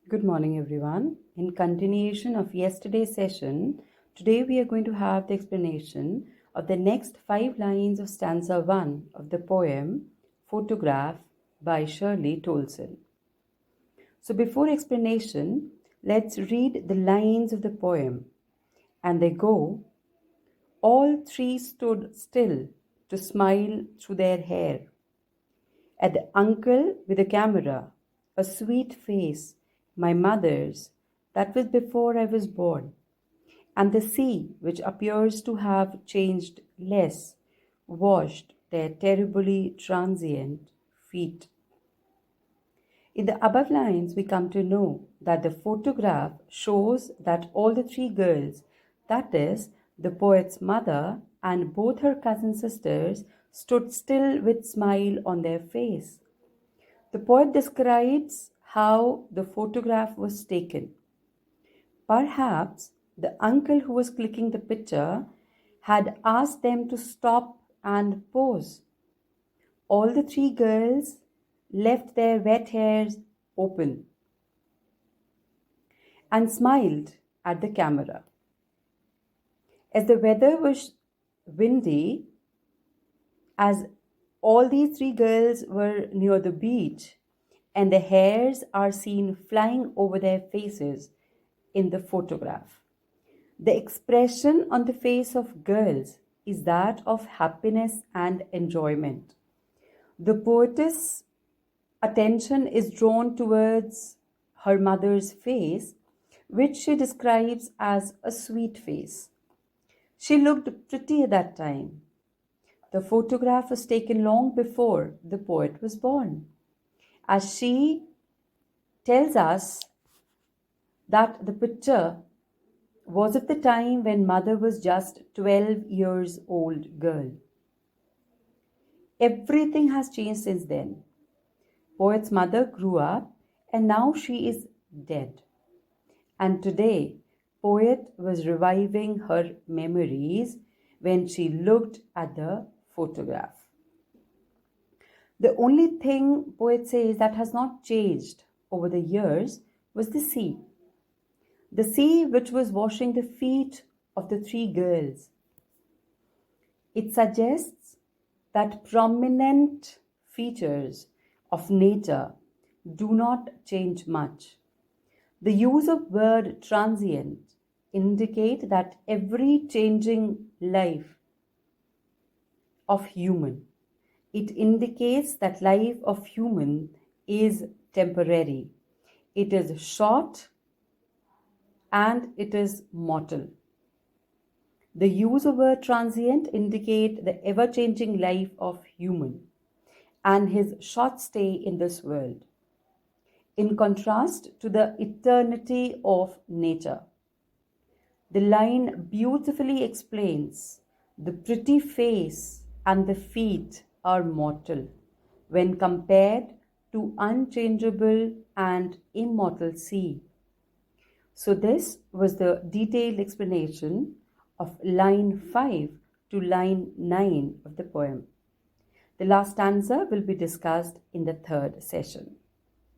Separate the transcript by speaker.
Speaker 1: Good morning, everyone. In continuation of yesterday's session, today we are going to have the explanation of the next 5 lines of stanza 1 of the poem Photograph by Shirley Tolson. So, before explanation, let's read the lines of the poem. And they go, all three stood still to smile through their hair. At the uncle with a camera, a sweet face, my mother's, that was before I was born, and the sea, which appears to have changed less, washed their terribly transient feet. In the above lines, we come to know that the photograph shows that all the three girls, that is, the poet's mother and both her cousin sisters, stood still with smile on their face. The poet describes how the photograph was taken. Perhaps the uncle who was clicking the picture had asked them to stop and pose. All the three girls left their wet hairs open and smiled at the camera. As the weather was windy, as all these three girls were near the beach, and the hairs are seen flying over their faces in the photograph. The expression on the face of girls is that of happiness and enjoyment. The poetess' attention is drawn towards her mother's face, which she describes as a sweet face. She looked pretty at that time. The photograph was taken long before the poet was born. As she tells us that the picture was of the time when mother was just 12 years old girl. Everything has changed since then. Poet's mother grew up and now she is dead. And today, poet was reviving her memories when she looked at the photograph. The only thing poet says that has not changed over the years was the sea. The sea which was washing the feet of the three girls. It suggests that prominent features of nature do not change much. The use of word transient indicate that every changing life of human, it indicates that life of human is temporary. It is short and it is mortal. The use of word transient indicate the ever-changing life of human and his short stay in this world, in contrast to the eternity of nature. The line beautifully explains the pretty face and the feet are mortal when compared to unchangeable and immortal sea. So this was the detailed explanation of line 5 to line 9 of the poem. The last stanza will be discussed in the third session.